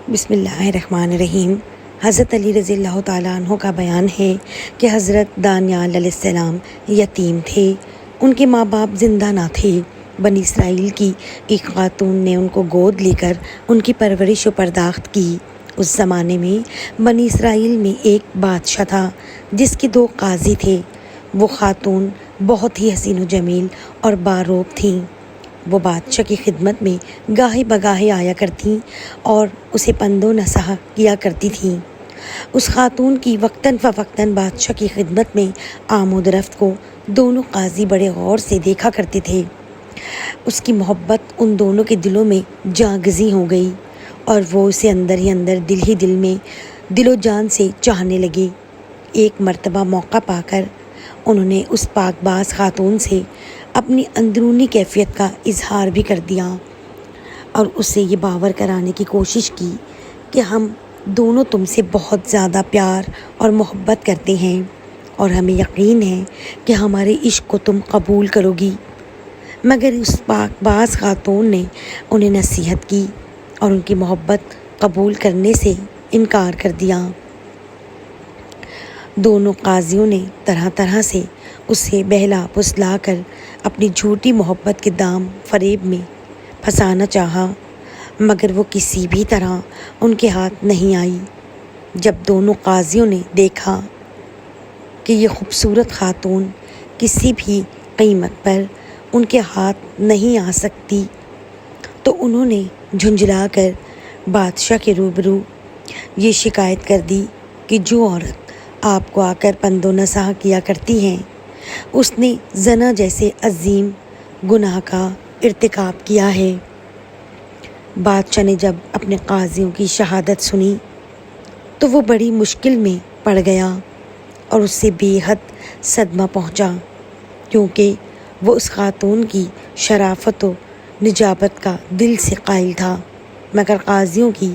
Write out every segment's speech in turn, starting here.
بسم اللہ الرحمن الرحیم۔ حضرت علی رضی اللہ تعالیٰ عنہ کا بیان ہے کہ حضرت دانیال علیہ السلام یتیم تھے، ان کے ماں باپ زندہ نہ تھے۔ بنی اسرائیل کی ایک خاتون نے ان کو گود لے کر ان کی پرورش و پرداخت کی۔ اس زمانے میں بنی اسرائیل میں ایک بادشاہ تھا جس کے 2 قاضی تھے۔ وہ خاتون بہت ہی حسین و جمیل اور باروب تھیں۔ وہ بادشاہ کی خدمت میں گاہے بگاہے آیا کرتیں اور اسے پند و نصیحت کیا کرتی تھیں۔ اس خاتون کی وقتاً فوقتاً بادشاہ کی خدمت میں آمد و رفت کو دونوں قاضی بڑے غور سے دیکھا کرتے تھے۔ اس کی محبت ان دونوں کے دلوں میں جاں گزیں ہو گئی اور وہ اسے اندر ہی اندر دل و جان سے چاہنے لگے۔ ایک مرتبہ موقع پا کر انہوں نے اس پاک باز خاتون سے اپنی اندرونی کیفیت کا اظہار بھی کر دیا اور اسے یہ باور کرانے کی کوشش کی کہ ہم دونوں تم سے بہت زیادہ پیار اور محبت کرتے ہیں اور ہمیں یقین ہے کہ ہمارے عشق کو تم قبول کرو گی۔ مگر اس پاک باز خاتون نے انہیں نصیحت کی اور ان کی محبت قبول کرنے سے انکار کر دیا۔ دونوں قاضیوں نے طرح طرح سے اسے بہلا پھسلا کر اپنی جھوٹی محبت کے دام فریب میں پھنسانا چاہا، مگر وہ کسی بھی طرح ان کے ہاتھ نہیں آئی۔ جب دونوں قاضیوں نے دیکھا کہ یہ خوبصورت خاتون کسی بھی قیمت پر ان کے ہاتھ نہیں آ سکتی تو انہوں نے جھنجھلا کر بادشاہ کے روبرو یہ شکایت کر دی کہ جو عورت آپ کو آ کر پند و نصیحت کیا کرتی ہیں اس نے زنا جیسے عظیم گناہ کا ارتکاب کیا ہے۔ بادشاہ نے جب اپنے قاضیوں کی شہادت سنی تو وہ بڑی مشکل میں پڑ گیا اور اس سے بے حد صدمہ پہنچا، کیونکہ وہ اس خاتون کی شرافت و نجابت کا دل سے قائل تھا، مگر قاضیوں کی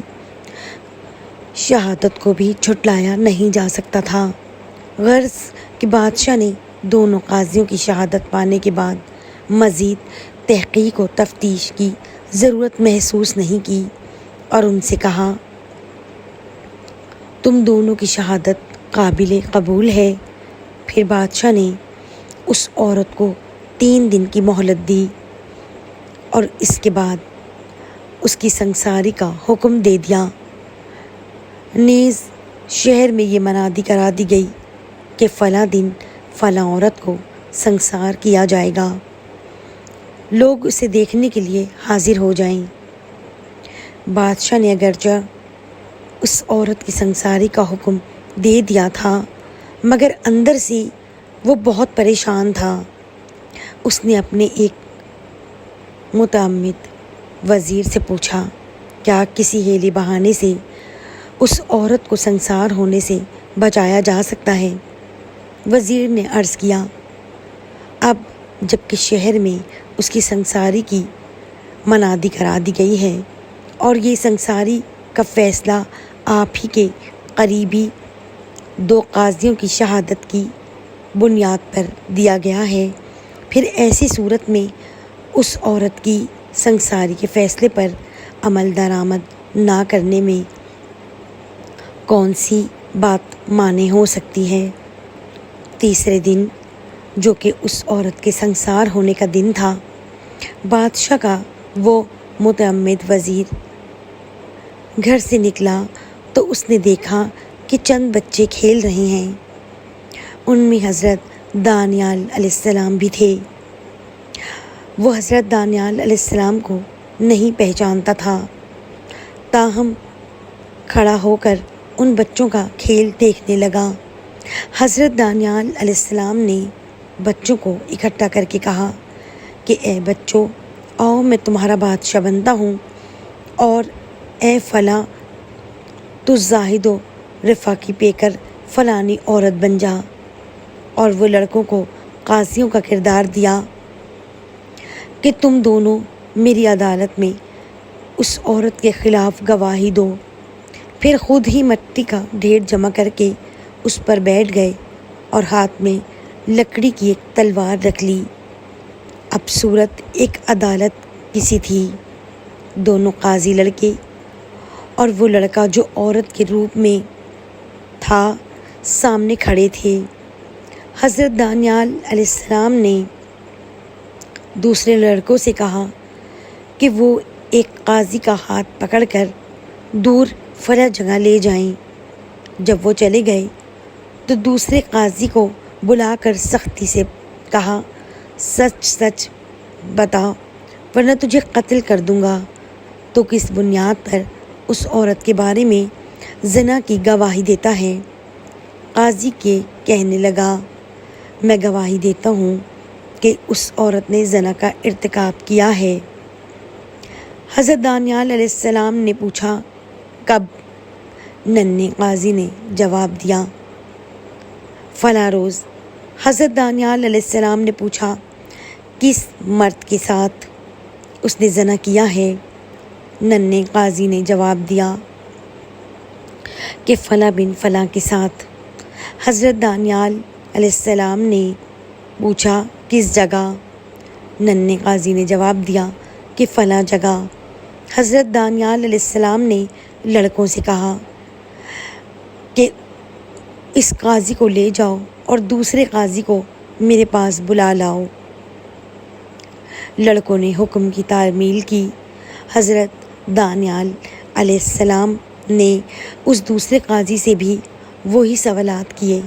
شہادت کو بھی جھٹلایا نہیں جا سکتا تھا۔ غرض کہ بادشاہ نے دونوں قاضیوں کی شہادت پانے کے بعد مزید تحقیق و تفتیش کی ضرورت محسوس نہیں کی اور ان سے کہا، تم دونوں کی شہادت قابل قبول ہے۔ پھر بادشاہ نے اس عورت کو 3 دن کی مہلت دی اور اس کے بعد اس کی سنساری کا حکم دے دیا۔ نیز شہر میں یہ منادی کرا دی گئی کہ فلاں دن فلاں عورت کو سنسار کیا جائے گا، لوگ اسے دیکھنے کے لیے حاضر ہو جائیں۔ بادشاہ نے اگرچہ اس عورت کی سنساری کا حکم دے دیا تھا، مگر اندر سے وہ بہت پریشان تھا۔ اس نے اپنے ایک متعمد وزیر سے پوچھا، کیا کسی ہیلے بہانے سے اس عورت کو سنسار ہونے سے بچایا جا سکتا ہے؟ وزیر نے عرض کیا، اب جب کہ شہر میں اس کی سنساری کی منادی کرا دی گئی ہے اور یہ سنساری کا فیصلہ آپ ہی کے قریبی 2 قاضیوں کی شہادت کی بنیاد پر دیا گیا ہے، پھر ایسی صورت میں اس عورت کی سنساری کے فیصلے پر عمل درآمد نہ کرنے میں کون سی بات مانع ہو سکتی ہے؟ تیسرے دن، جو کہ اس عورت کے سنسار ہونے کا دن تھا، بادشاہ کا وہ متعمد وزیر گھر سے نکلا تو اس نے دیکھا کہ چند بچے کھیل رہے ہیں۔ ان میں حضرت دانیال علیہ السلام بھی تھے۔ وہ حضرت دانیال علیہ السلام کو نہیں پہچانتا تھا، تاہم کھڑا ہو کر ان بچوں کا کھیل دیکھنے لگا۔ حضرت دانیال علیہ السلام نے بچوں کو اکٹھا کر کے کہا کہ اے بچوں، آؤ میں تمہارا بادشاہ بنتا ہوں، اور اے فلاں تو زاہد و رفاقی پے کر فلانی عورت بن جا۔ اور وہ لڑکوں کو قاضیوں کا کردار دیا کہ تم دونوں میری عدالت میں اس عورت کے خلاف گواہی دو۔ پھر خود ہی مٹی کا ڈھیر جمع کر کے اس پر بیٹھ گئے اور ہاتھ میں لکڑی کی ایک تلوار رکھ لی۔ اب صورت ایک عدالت کی سی تھی۔ دونوں قاضی لڑکے اور وہ لڑکا جو عورت کے روپ میں تھا سامنے کھڑے تھے۔ حضرت دانیال علیہ السلام نے دوسرے لڑکوں سے کہا کہ وہ ایک قاضی کا ہاتھ پکڑ کر دور فلاں جگہ لے جائیں۔ جب وہ چلے گئے تو دوسرے قاضی کو بلا کر سختی سے کہا، سچ سچ بتا ورنہ تجھے قتل کر دوں گا۔ تو کس بنیاد پر اس عورت کے بارے میں زنا کی گواہی دیتا ہے؟ قاضی کے کہنے لگا، میں گواہی دیتا ہوں کہ اس عورت نے زنا کا ارتکاب کیا ہے۔ حضرت دانیال علیہ السلام نے پوچھا، کب؟ ننھے قاضی نے جواب دیا، فلاں روز۔ حضرت دانیال علیہ السلام نے پوچھا، کس مرد کے ساتھ اس نے زنا کیا ہے؟ ننھے قاضی نے جواب دیا کہ فلاں بن فلاں کے ساتھ۔ حضرت دانیال علیہ السلام نے پوچھا، کس جگہ؟ ننھے قاضی نے جواب دیا کہ فلاں جگہ۔ حضرت دانیال علیہ السلام نے لڑکوں سے کہا کہ اس قاضی کو لے جاؤ اور دوسرے قاضی کو میرے پاس بلا لاؤ۔ لڑکوں نے حکم کی تعمیل کی۔ حضرت دانیال علیہ السلام نے اس دوسرے قاضی سے بھی وہی سوالات کیے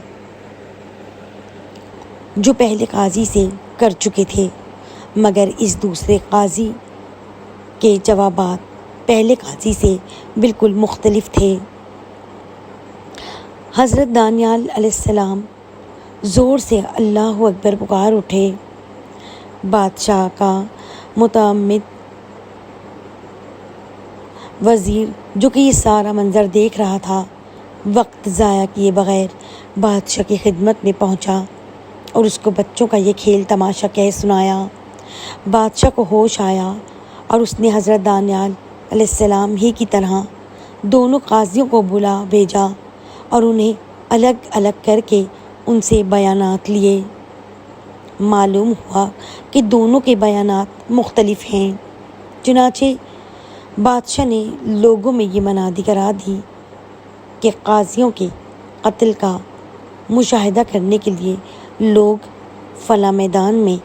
جو پہلے قاضی سے کر چکے تھے، مگر اس دوسرے قاضی کے جوابات پہلے قاضی سے بالکل مختلف تھے۔ حضرت دانیال علیہ السلام زور سے اللہ اکبر پکار اٹھے۔ بادشاہ کا متعمد وزیر جو کہ یہ سارا منظر دیکھ رہا تھا، وقت ضائع کیے بغیر بادشاہ کی خدمت میں پہنچا اور اس کو بچوں کا یہ کھیل تماشا کہہ سنایا۔ بادشاہ کو ہوش آیا اور اس نے حضرت دانیال علیہ السلام ہی کی طرح دونوں قاضیوں کو بلا بھیجا اور انہیں الگ الگ کر کے ان سے بیانات لیے۔ معلوم ہوا کہ دونوں کے بیانات مختلف ہیں۔ چنانچہ بادشاہ نے لوگوں میں یہ منادی کرا دی کہ قاضیوں کے قتل کا مشاہدہ کرنے کے لیے لوگ فلاں میدان میں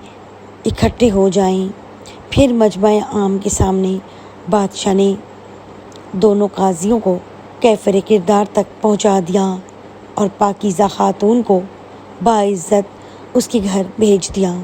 اکٹھے ہو جائیں۔ پھر مجمع عام کے سامنے بادشاہ نے دونوں قاضیوں کو کیفر کردار تک پہنچا دیا اور پاکیزہ خاتون کو باعزت اس کے گھر بھیج دیا۔